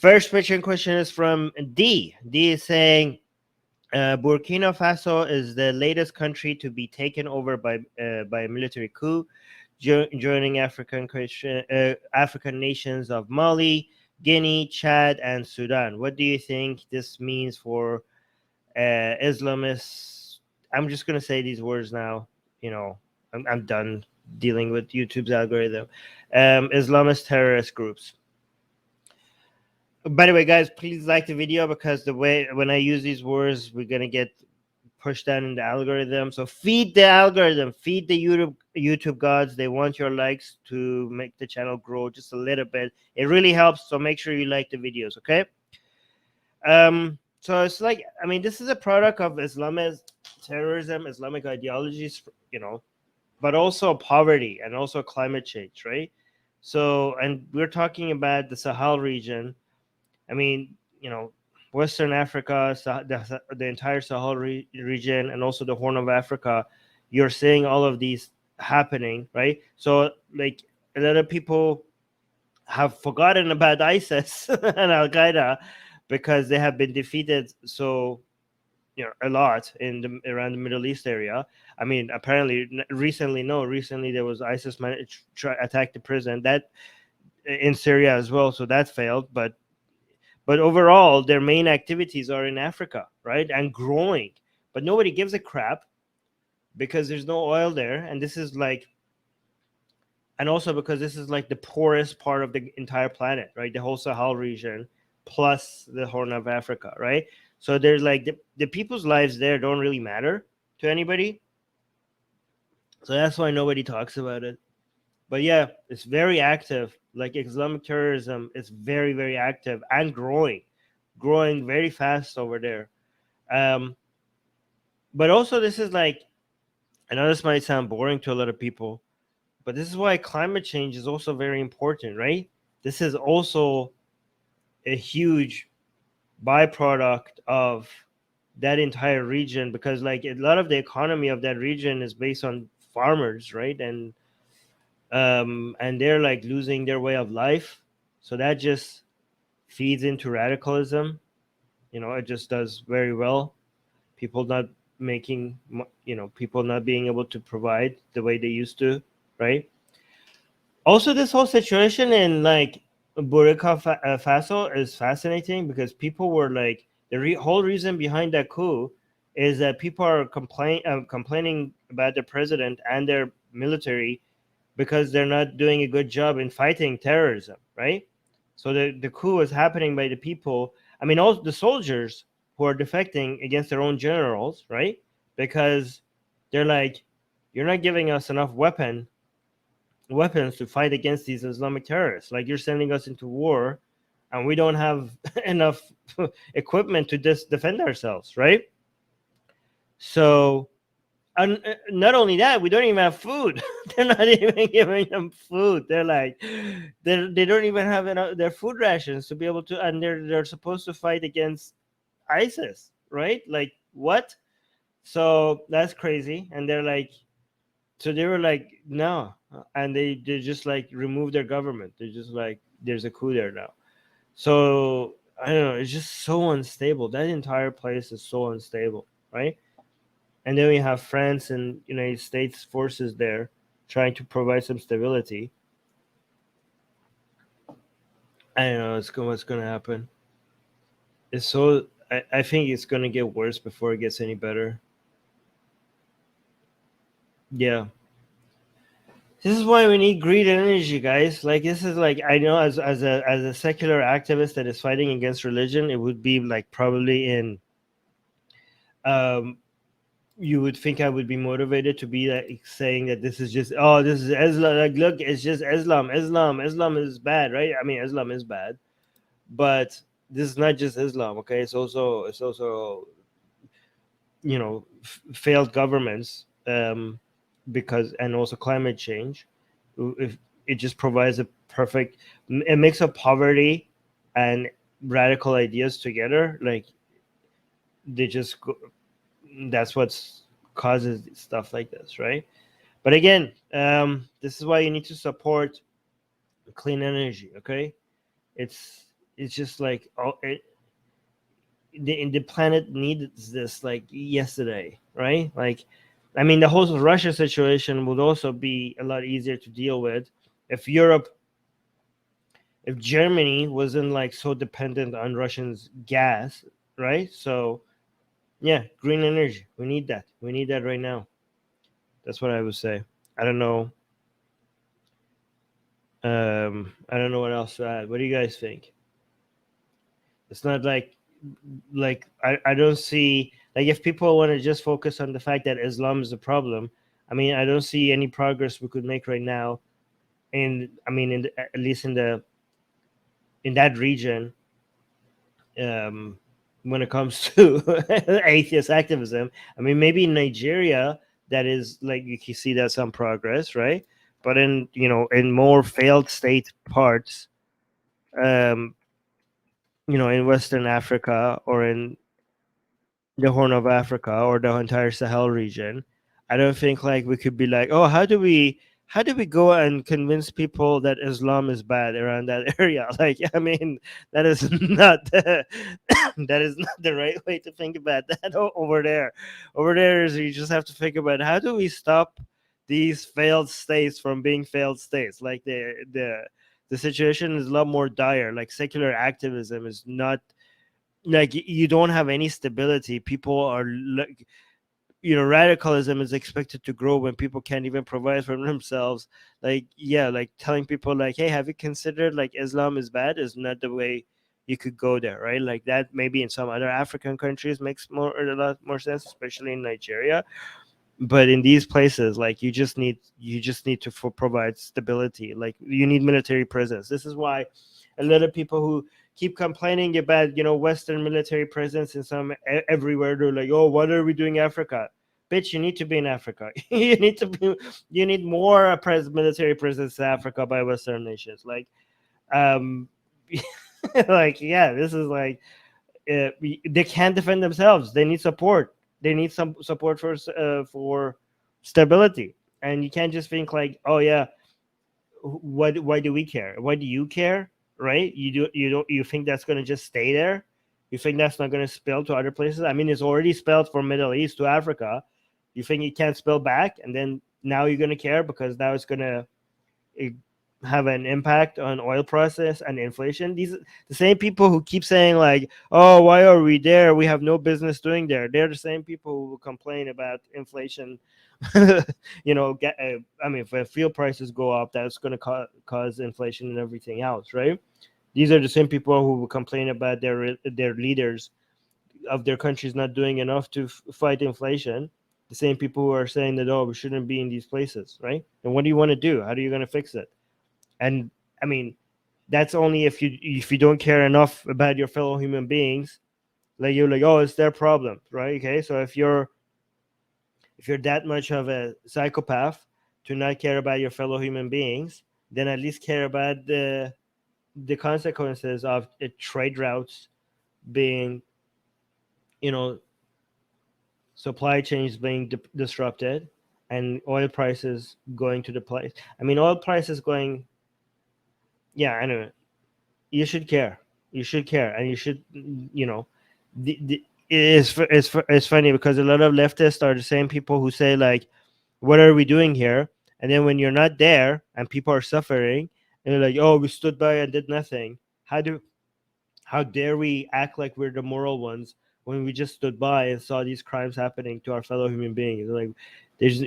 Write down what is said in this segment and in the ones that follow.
First Patreon question is from D. D is saying, Burkina Faso is the latest country to be taken over by a military coup, joining African nations of Mali, Guinea, Chad, and Sudan. What do you think this means for Islamists? I'm just gonna say these words now. I'm done dealing with YouTube's algorithm. Islamist terrorist groups. By the way, guys, please like the video, because the way when I use these words, we're gonna get pushed down in the algorithm. So feed the algorithm, feed the YouTube gods. They want your likes to make the channel grow just a little bit. It really helps. So make sure you like the videos, okay? So it's like, I mean, this is a product of Islamist terrorism, Islamic ideologies, but also poverty and also climate change, right? So, and we're talking about the Sahel region. I mean, Western Africa, the entire Sahel region, and also the Horn of Africa, you're seeing all of these happening, right? So, like, a lot of people have forgotten about ISIS and Al Qaeda because they have been defeated a lot around the Middle East area. I mean, apparently, recently there was ISIS attacked the prison that in Syria as well, so that failed, but overall, their main activities are in Africa, right? And growing. But nobody gives a crap because there's no oil there. And this is like, and also because this is like the poorest part of the entire planet, right? The whole Sahel region plus the Horn of Africa, right? So there's like the people's lives there don't really matter to anybody. So that's why nobody talks about it. But yeah, it's very active. Like Islamic terrorism is very, very active and growing very fast over there. But also, this is like, I know this might sound boring to a lot of people, but this is why climate change is also very important, right? This is also a huge byproduct of that entire region, because like a lot of the economy of that region is based on farmers, right? And they're like losing their way of life, so that just feeds into radicalism. It just does very well. People not making, people not being able to provide the way they used to, right? Also, this whole situation in like Burkina Faso is fascinating, because people were like, the whole reason behind that coup is that people are complaining about the president and their military because they're not doing a good job in fighting terrorism, right? So the coup is happening by the people. I mean, all the soldiers who are defecting against their own generals, right? Because they're like, you're not giving us enough weapons to fight against these Islamic terrorists. Like, you're sending us into war, and we don't have enough equipment to just defend ourselves, right? So, and not only that, we don't even have food. They're not even giving them food. They're like, they don't even have enough their food rations to be able to, and they're supposed to fight against ISIS, right? Like, what? So that's crazy. And they're like, so they were like, no, and they just like remove their government. They're just like, there's a coup there now. So I don't know. It's just so unstable. That entire place is so unstable, right? And then we have France and United States forces there trying to provide some stability. I don't know what's going to happen. It's so I think it's going to get worse before it gets any better. Yeah. This is why we need greed and energy, guys. Like, this is like, I know as a secular activist that is fighting against religion, it would be like probably in you would think I would be motivated to be like saying that this is just, oh, this is Islam. Like, look, it's just Islam. Islam is bad, right? I mean, Islam is bad, but this is not just Islam. Okay, it's also failed governments, because, and also climate change. If it just provides a mix of poverty and radical ideas together, like they just go, that's what's causes stuff like this, right? But again, this is why you need to support clean energy. Okay, it's it's just like the planet needs this like yesterday, right? Like, I mean, the whole Russia situation would also be a lot easier to deal with if if Germany wasn't like so dependent on Russians' gas, right? So yeah, green energy. We need that. We need that right now. That's what I would say. I don't know. I don't know what else to add. What do you guys think? It's not like I don't see like if people want to just focus on the fact that Islam is a problem. I mean, I don't see any progress we could make right now. And I mean, at least in that region, um, when it comes to atheist activism. I mean, maybe in Nigeria, that is like you can see that some progress, right? But in in more failed state parts, um, in Western Africa or in the Horn of Africa or the entire Sahel region, I don't think like we could be like, oh, how do we go and convince people that Islam is bad around that area? Like, I mean, that is not that is not the right way to think about that over there. Over there is you just have to think about how do we stop these failed states from being failed states. Like the situation is a lot more dire. Like secular activism is not like you don't have any stability. People are like radicalism is expected to grow when people can't even provide for themselves. Like yeah, like telling people like, hey, have you considered like Islam is bad is not the way you could go there, right? Like that maybe in some other African countries makes a lot more sense, especially in Nigeria. But in these places, like you just need to provide stability. Like you need military presence. This is why a lot of people who keep complaining about Western military presence in some everywhere, they're like, oh, what are we doing in Africa? Bitch, you need to be in Africa. You need more military presence in Africa by Western nations. Like um like yeah, this is like they can't defend themselves. They need support. They need some support for stability. And you can't just think like, oh yeah, why do we care? Why do you care? Right? You think that's going to just stay there? You think that's not going to spill to other places? I mean, it's already spilled from Middle East to Africa. You think it can't spill back, and then now you're going to care because now it's going to have an impact on oil prices and inflation. These the same people who keep saying like, "Oh, why are we there? We have no business doing there." They're the same people who will complain about inflation. I mean, if fuel prices go up, that's going to cause inflation and everything else, right? These are the same people who will complain about their leaders of their countries not doing enough to fight inflation. The same people who are saying that, oh, we shouldn't be in these places, right? And what do you want to do? How are you going to fix it? And I mean, that's only if you don't care enough about your fellow human beings. Like you're like, oh, it's their problem, right? Okay, so if you're that much of a psychopath to not care about your fellow human beings, then at least care about the consequences of trade routes being, you know, supply chains being disrupted, and oil prices going to the place. I mean, oil prices going. Yeah, anyway, you should care. You should care, and you should, it's funny because a lot of leftists are the same people who say like, "What are we doing here?" And then when you're not there and people are suffering, and you're like, "Oh, we stood by and did nothing." How dare we act like we're the moral ones when we just stood by and saw these crimes happening to our fellow human beings? Like,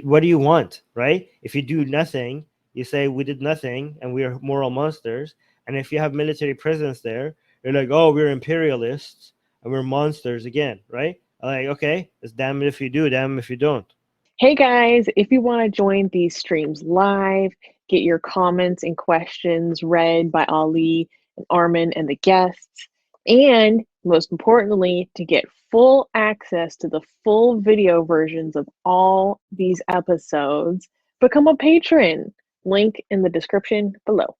what do you want, right? If you do nothing, you say we did nothing and we are moral monsters. And if you have military presence there, you're like, oh, we're imperialists and we're monsters again, right? Like, okay, it's damn if you do, damn if you don't. Hey guys, if you want to join these streams live, get your comments and questions read by Ali and Armin and the guests, and most importantly, to get full access to the full video versions of all these episodes, become a patron. Link in the description below.